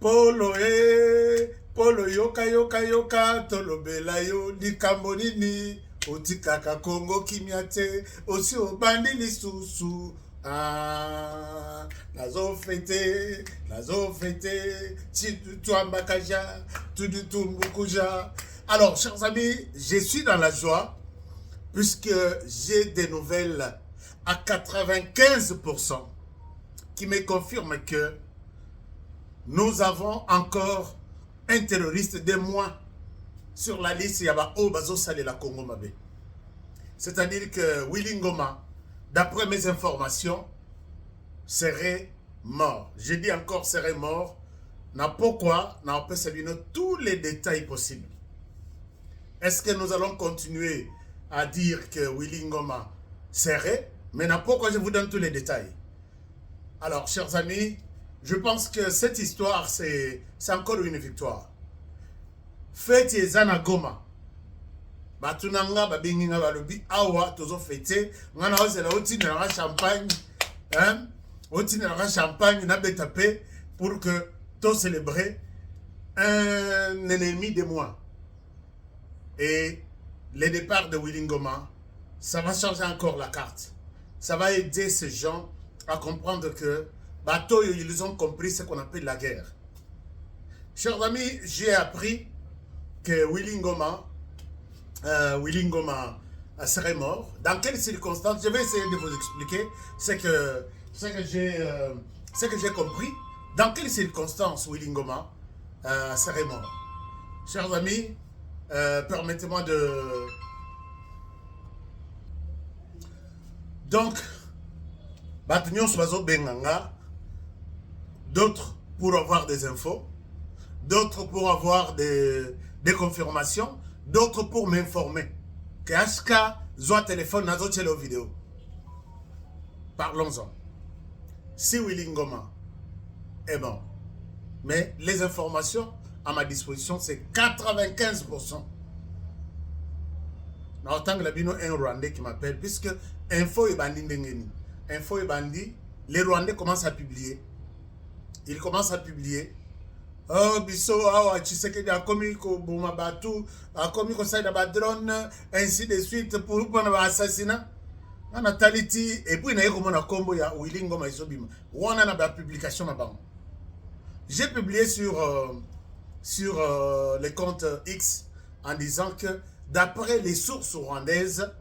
Polo Polo yoka yoka yoka tolobela yo likambo nini otikaka Kongo kimiate osi obandi lisusu nazo fete tuambakaja tudutumbukuja. Alors chers amis, je suis dans la joie puisque j'ai des nouvelles à 95% qui me confirment que nous avons encore un terroriste de moins sur la liste Yaba Obazo Salela Congo Mabe. C'est-à-dire que Willy Ngoma, d'après mes informations, serait mort. Je dis encore serait mort. N'a pourquoi, n'a pas tous les détails possibles. Est-ce que nous allons continuer à dire que Willy Ngoma serait? Mais n'a pourquoi je vous donne tous les détails. Alors, chers amis, je pense que cette histoire, c'est encore une victoire. Fête ezana Goma. Batunanga babinginga balobi awa tozo fête ngana ozela otina na champagne, hein? Otina na champagne na betape pour que to célébrer un ennemi de moi. Et le départ de Willy Ngoma, ça va changer encore la carte. Ça va aider ces gens à comprendre que bateau, ils ont compris ce qu'on appelle la guerre. Chers amis, j'ai appris que Willy Ngoma serait mort. Dans quelles circonstances? Je vais essayer de vous expliquer ce que j'ai compris. Dans quelles circonstances Willy Ngoma serait mort? Chers amis, permettez-moi de... Donc, Batunion Soiseau Benganga, d'autres pour avoir des infos, d'autres pour avoir des confirmations, d'autres pour m'informer. Que HK Zoa téléphone n'a pas de vidéo. Parlons-en. Si Willy Ngoma est mort, mais les informations à ma disposition, c'est 95%. Autant que la bino un Rwandais qui m'appelle, puisque Info et Bandi Ndengeni. Info et Bandi, les Rwandais commencent à publier. Ils commencent à publier. Oh, biso, ah, Tshisekedi a commis ko Boumabatu, a commis ko Saïda Badron, ainsi de suite, pour un assassinat. On a Taliti, et puis il y a un combo, il y a Willy Ngoma Isobima. On a une publication là-bas. J'ai publié sur les comptes X en disant que d'après les sources rwandaises,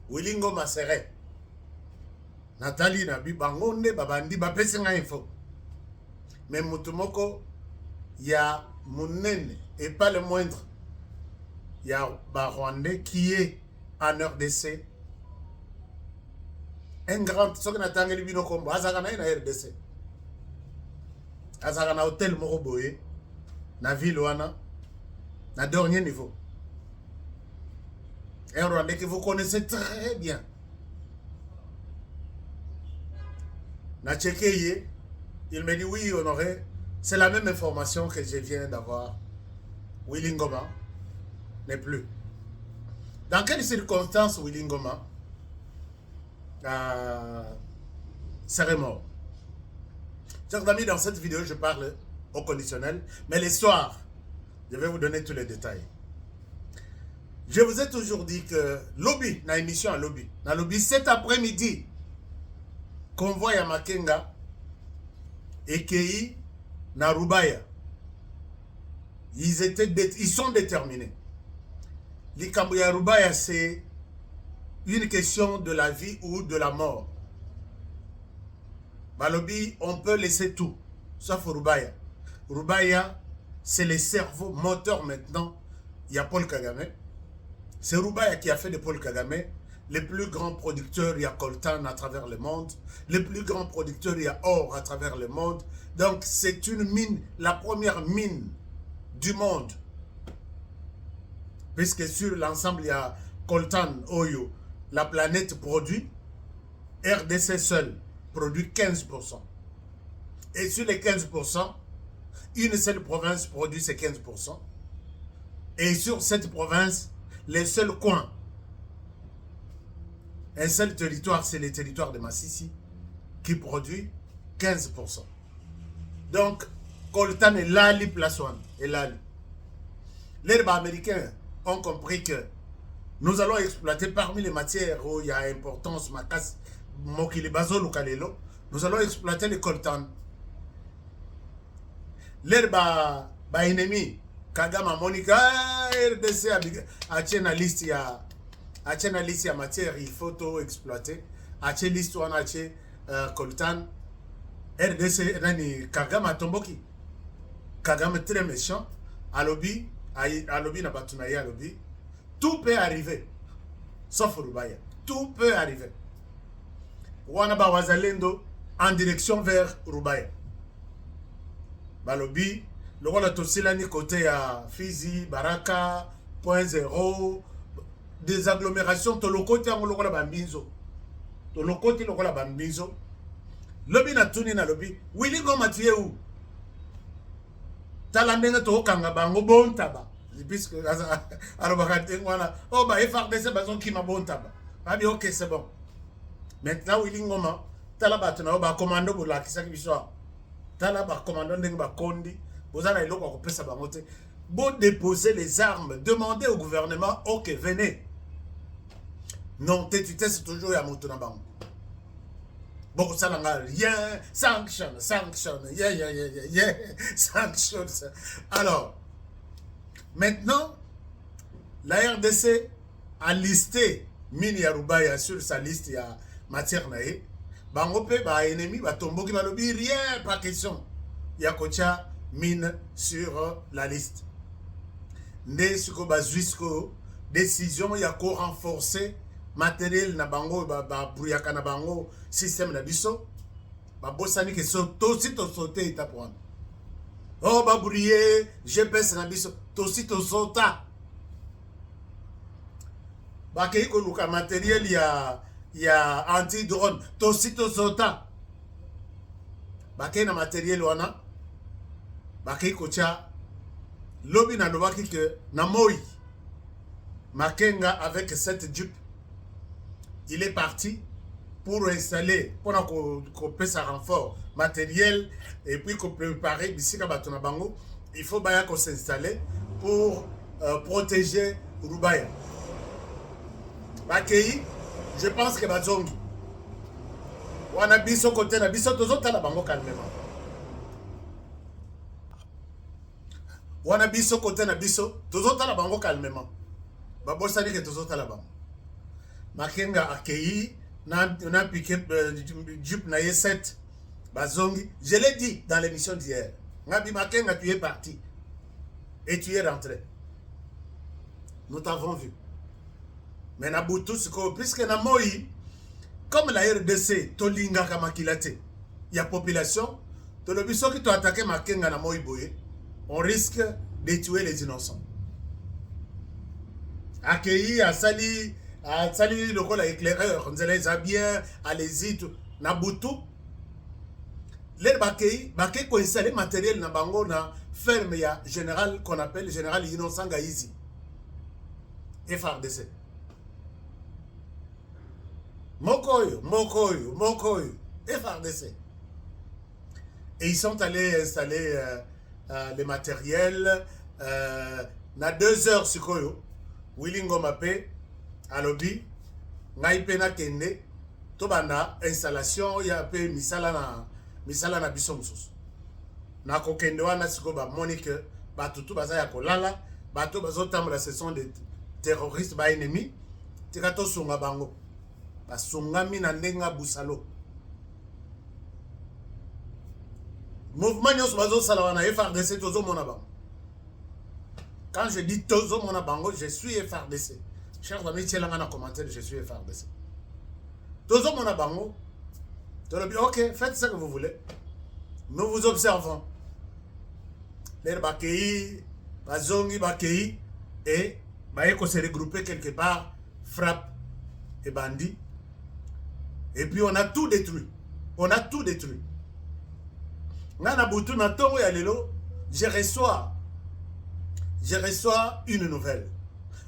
Willy Ngoma serait. Nathalie Nabi Bangonde, Babandi, Bapesenga Info. Mais Moutumoko, il y a Mounene, et pas le moindre. Il y a Rwandais qui est en RDC. Un grand, ce qu'on attend, il y a un RDC. Azagana hôtel Moroboye, na ville wana, na dernier niveau. Un Rwandais que vous connaissez très bien. Na Tchékéye, il me dit oui, Honoré, c'est la même information que je viens d'avoir. Willy Ngoma n'est plus. Dans quelles circonstances Willy Ngoma serait mort? Chers amis, dans cette vidéo, je parle au conditionnel, mais les soirs, je vais vous donner tous les détails. Je vous ai toujours dit que lobby, na émission à lobby, cet après-midi, convoi à Makenga, Ekei, na Rubaya, ils sont déterminés. Likambo ya Rubaya, c'est une question de la vie ou de la mort. Balobi, on peut laisser tout, sauf Rubaya. Rubaya, c'est le cerveau moteur maintenant. Il y a Paul Kagame. C'est Rubaya qui a fait de Paul Kagame le plus grand producteur. Il y a coltan à travers le monde. Le plus grand producteur, il y a or à travers le monde. Donc, c'est une mine, la première mine du monde. Puisque sur l'ensemble, il y a coltan, Oyo. La planète produit. RDC seul produit 15%. Et sur les 15%, une seule province produit ces 15%. Et sur cette province, les seuls coins, un seul territoire, c'est le territoire de Massissi, qui produit 15%. Donc, coltan et lali place one et lali. Les Américains ont compris que nous allons exploiter parmi les matières où il y a importance, nous allons exploiter les coltan. Les ennemis, Kagama Monica, RDC a une liste ya matière, il faut tout exploiter. A une liste où on a coltan. RDC, Kagama Tomboki. Kagame très méchant. À lobby na batunaye à lobby. Tout peut arriver. Sauf Rubaya. Tout peut arriver. Wanaba Wazalendo en direction vers Rubaya. Balobi, le roi de Tosilani côté à Fizi, Baraka, Point Zéro, des agglomérations, to le côté à le roi de Bambizo. To le côté le roi de Bambizo. Lobby na tuni na lobby. Willy Goma tu es où? Talandenge to kanga bango bon taba. Puisque oh bah FRDC bazon qui m'a bon tabac. Ah bien ok c'est bon. Maintenant Willy Ngoma talabatuna ba commando pour la kisa kibiso. Talaba commando ndenge ba kondi. Bozana iloko ko pesa bango te. Bon déposer les armes, demander au gouvernement OK venez. Non, tu c'est toujours ya moto na bango. Bon, ça n'a rien, sanction, yeah, sanction. Alors, maintenant, la RDC a listé Mini Yarubaya sur sa liste, il y a matière naïe. Bangope, ba ennemi, ba tombo qui va lobby, rien, pas question. Il y a Kocha mine sur la liste. Ne suko ba jusqu'au décision, il y a qu'au renforcer matériel na bango ba bruyaka na bango système na biso ba bosani ke to si to sauter eta pour oh ba brouiller GPS na biso to si to sauta ba ke ko luka matériel ya anti drone to si to sauta ba ke na matériel wana ba ke ko cha lobi na lobaki que na moi Makenga avec cette jupe. Il est parti pour installer, pour qu'on sa renfort matériel et puis qu'on préparer ici à Bango. Il faut qu'on s'installe pour protéger Rubaya. Bakei, je pense que Bazongi. On a biso côté, na biso tous autres à la Bango calmement. On a biso côté, na biso tous autres à la Bango calmement. Babo sani que tous autres à la Bango. Makenga accueilli, n'a piqué Jup na 7 Bazongi. Je l'ai dit dans l'émission d'hier. Ngabi Makenga, tu es parti. Et tu es rentré. Nous t'avons vu. Mais Nabutu, puisque na moi, comme la RDC, Tolinga Kamakilate, il y a population, to le biso qui t'a attaqué Makenga na moi boye, on risque de tuer les innocents. Accueilli à Sali. Salut le rôle éclaireur, on les a bien, allez-y, tout. Nabutu, les bakei ko installer matériel na bango na ferme ya général qu'on appelle général Innocent Gaïzi. FRDC. Mokoyo, FRDC. Et ils sont allés installer les matériels. Na 2 heures, c'est quoi? Willingo Mapé. À lobby, ngai pena kende to banda installation ya pe misala na biso mususu na ko kende wana siko ba monique ba tutu baza ya kolala bato bazotambola ce sont des terroristes ba ennemis tika to sunga bango ba sungami na ndenga busalo mouvement nyos bazo sala wana FRDC tozo mona bango. Quand je dis tozo mona bango, je suis FRDC. Chers amis, tiens là commentaire, je suis FRDC. Tous les gens bango. Ok, faites ce que vous voulez. Nous vous observons. Les bakei, bazongi bakei, et baeko se regrouper quelque part, frappe et bandit. Et puis on a tout détruit. On a tout détruit. Nana Boutou na tongo ya lelo, je reçois une nouvelle.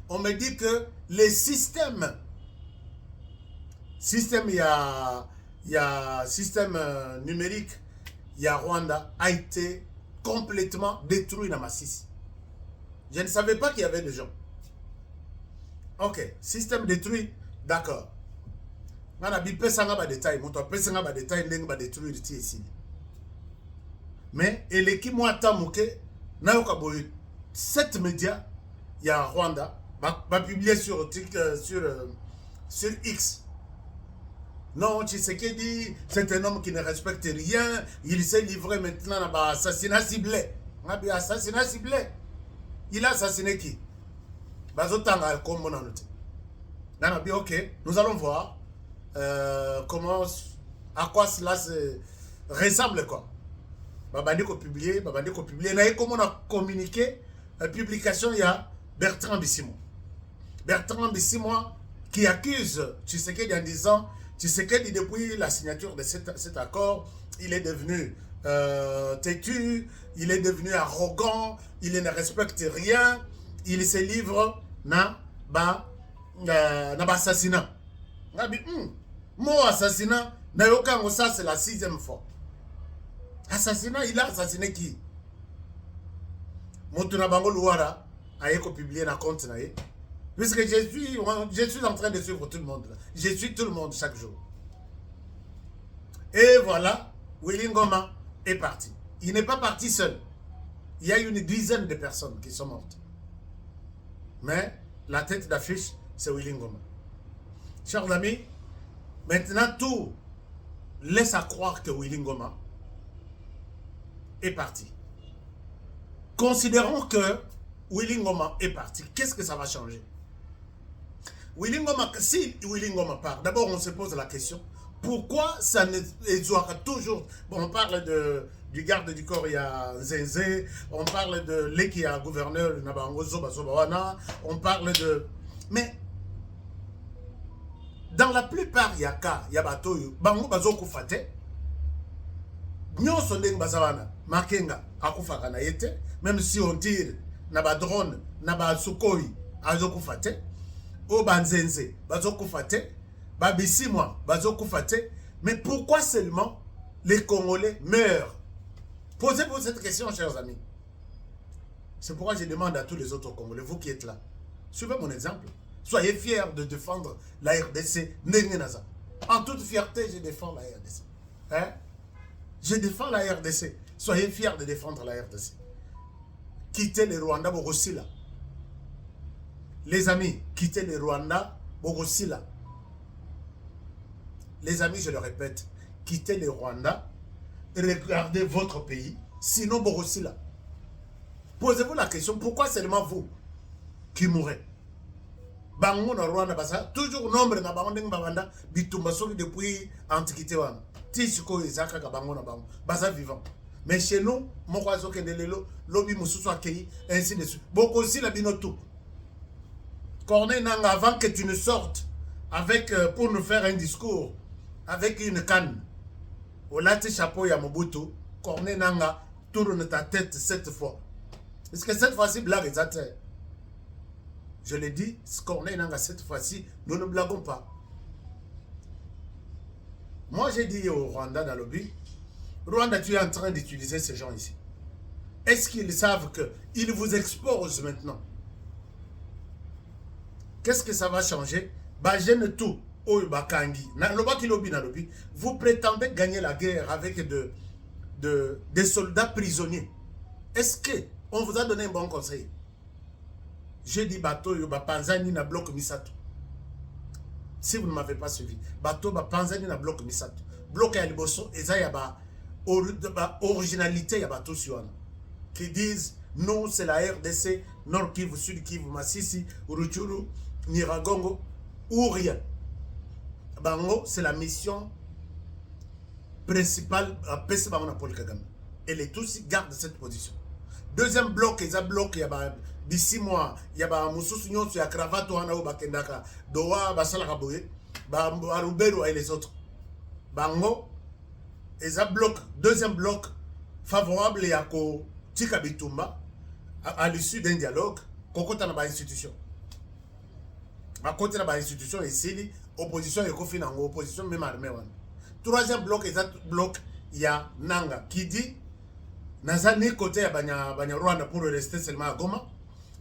On me dit que les systèmes il y a système numérique, il y a Rwanda a été complètement détruit dans Masisi. Je ne savais pas qu'il y avait des gens. Ok, système détruit, d'accord. On a dit que détail, mon toit détail, on va détruire ici. Mais l'équipe moi tamouké, n'a pas 7 médias, il y a Rwanda, va publier sur X. Non, Tshisekedi, c'est un homme qui ne respecte rien, il s'est livré maintenant à l'assassinat ciblé. Assassinat ciblé. Il a assassiné qui? Bazotanga comme on a noté. Ok, nous allons voir comment, à quoi cela se ressemble quoi. Babandi ko publié, et comme on a communiqué, publication il y a Bertrand Bisimwa. Bertrand Bisimwa qui accuse Tshisekedi en disant Tshisekedi depuis la signature de cet accord, il est devenu têtu, il est devenu arrogant, il ne respecte rien, il se livre na assassinat. Mon assassinat, ça c'est la 6e fois. Assassinat, il a assassiné qui? Moutuna Bango Louara a publié un compte. Puisque je suis en train de suivre tout le monde. Je suis tout le monde chaque jour. Et voilà, Willy Ngoma est parti. Il n'est pas parti seul. Il y a une dizaine de personnes qui sont mortes. Mais la tête d'affiche, c'est Willy Ngoma. Chers amis, maintenant tout laisse à croire que Willy Ngoma est parti. Considérons que Willy Ngoma est parti. Qu'est-ce que ça va changer? Willy Ngoma, si Willy Ngoma part, d'abord on se pose la question, pourquoi ça ne doit toujours... Bon, on parle du garde du corps, il y a Zenze, on parle de l'Eki, gouverneur, on parle de... Mais, dans la plupart, il y a cas, il y a Batoyo, Bango Bazoko Fate, Nyon Sondeng Bazawana, Makenga, Akufaka na yete, même si on tire, Naba drone, Naba Sukoi, Azoko Fate, O Banzenze, Bazoko Fate, Babisimwa, Bazoko Fate, mais pourquoi seulement les Congolais meurent? Posez-vous cette question, chers amis. C'est pourquoi je demande à tous les autres Congolais, vous qui êtes là, suivez mon exemple. Soyez fiers de défendre la RDC. En toute fierté, je défends la RDC. Hein? Je défends la RDC. Soyez fiers de défendre la RDC. Quittez le Rwanda, Bogosila. Les amis, quittez le Rwanda, Bogosila. Les amis, je le répète, quittez le Rwanda, regardez votre pays, sinon Bogosila. Posez-vous la question, pourquoi seulement vous qui mourrez? Bango na Rwanda basa toujours nombre na bango ndenge babanda bitumba soki depuis antiquité wana tisiko ezaka ka bango na bango basa vivant, mais chez nous moko azokende lelo lobi mususu akei ainsi de suite boko aussi la bino tout Corneille Nanga avant que tu ne sortes avec pour nous faire un discours avec une canne au latte chapeau ya Mobutu. Corneille Nanga tourne ta tête 7 fois. Est-ce que cette fois-ci blague est? Je l'ai dit, Corneille Nanga, cette fois-ci, nous ne blaguons pas. Moi, j'ai dit au Rwanda dans le but, Rwanda, tu es en train d'utiliser ces gens ici. Est-ce qu'ils savent qu'ils vous exposent maintenant? Qu'est-ce que ça va changer? Bajene tout, Bakangi, vous prétendez gagner la guerre avec des soldats prisonniers. Est-ce qu'on vous a donné un bon conseil? J'ai dit bateau yoba panzani na bloc misato. Si vous ne m'avez pas suivi, bateau ba panzani na bloc misato. Bloc ya liboso eza ya ba originalité ya bateau suana. Qui disent non, c'est la RDC, Nord Kivu, Sud Kivu, Masisi, Uruchuru, Nyiragongo ou rien. Bango, c'est la mission principale à PC Bango na Paul Kagame. Et les Tutsis gardent cette position. Deuxième bloc, ils ont bloqué, d'ici mois, il y a Moussous Nyon, il y a Cravate, Bakendaka, Doha, Basalakaboye, Barubero et les autres. Bango, ils ont bloqué, deuxième bloc, favorable à Tika Bitumba, à l'issue d'un dialogue, Kokota n'a pas institution. À côté de l'institution, ici, opposition et Kofi Nango, opposition même armée. Troisième bloc, ils ont bloqué, il y a Nanga qui dit Nazani côté ya banya Rwanda pour rester seulement à Goma.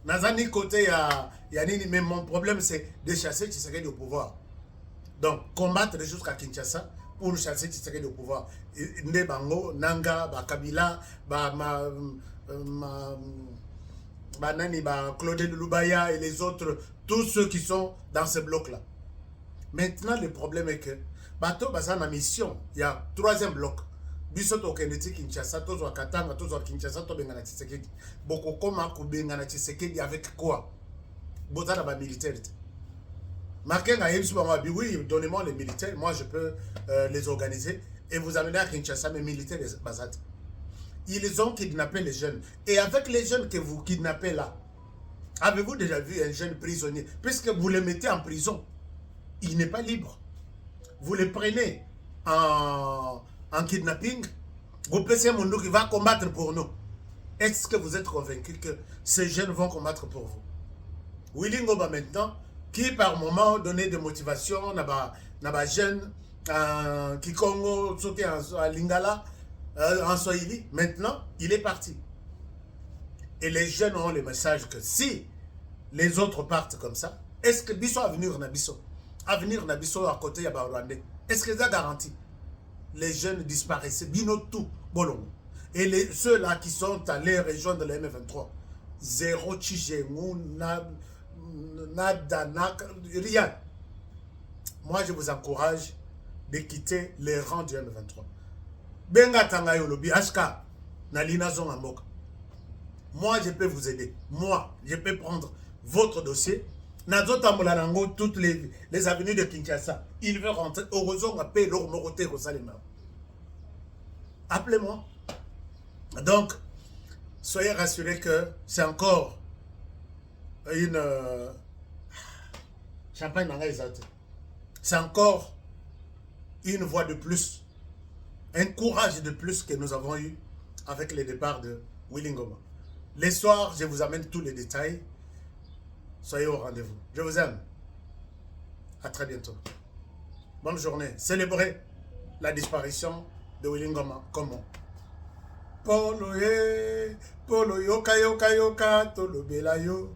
Nazani côté ya nini, mais mon problème c'est de chasser Tshisekedi au pouvoir. Donc combattre jusqu'à Kinshasa pour chasser Tshisekedi au pouvoir. Ndebango, Nanga, Kabila, Nani, Claude Lubaya et les autres, tous ceux qui sont dans ce bloc-là. Maintenant, le problème est que bateau baza na mission, il y a troisième bloc. Biso to kendeti Kinshasa, to zo Katanga, to zo Kinshasa, to bengana Tshisekedi. Boko koma ko bengana Tshisekedi avec quoi? Bozala ba militaire. Makenga yebisi ba bi oui, donnez-moi les militaires, moi je peux les organiser et vous amener à Kinshasa mes militaires bazat. Ils ont kidnappé les jeunes. Et avec les jeunes que vous kidnappez là, avez-vous déjà vu un jeune prisonnier? Puisque vous le mettez en prison, il n'est pas libre. Vous le prenez en kidnapping, vous placez un monde qui va combattre pour nous. Est-ce que vous êtes convaincu que ces jeunes vont combattre pour vous? Willy Ngoma maintenant, qui par moment donnait des motivations, n'a jeunes qui Congo, sauté en Lingala, en Swahili, maintenant, il est parti. Et les jeunes ont le message que si les autres partent comme ça, est-ce que Bisso avenir Nabiso? Avenir Nabiso à côté de Rwandais. Est-ce que ça garantit? Les jeunes disparaissaient, Bino tout, Bolongo. Et ceux-là qui sont allés rejoindre le M23, zéro Tchigengou, nada, rien. Moi, je vous encourage de quitter les rangs du M23. Benga Tangayo Lobi, Ashka, Nalina Zongamboka. Moi, je peux vous aider. Moi, je peux prendre votre dossier. Nazota Moulanango, toutes les avenues de Kinshasa. Il veut rentrer. Heureusement, on paye leur moroté au Salima. Appelez-moi. Donc, soyez rassurés que c'est encore une... Champagne dans les autres. C'est encore une voix de plus. Un courage de plus que nous avons eu avec le départ de Willy Ngoma. Les soirs, je vous amène tous les détails. Soyez au rendez-vous. Je vous aime. À très bientôt. Bonne journée. Célébrez la disparition de Willy Ngoma. Comment? Polo yoka yoka yoka tolo belayo.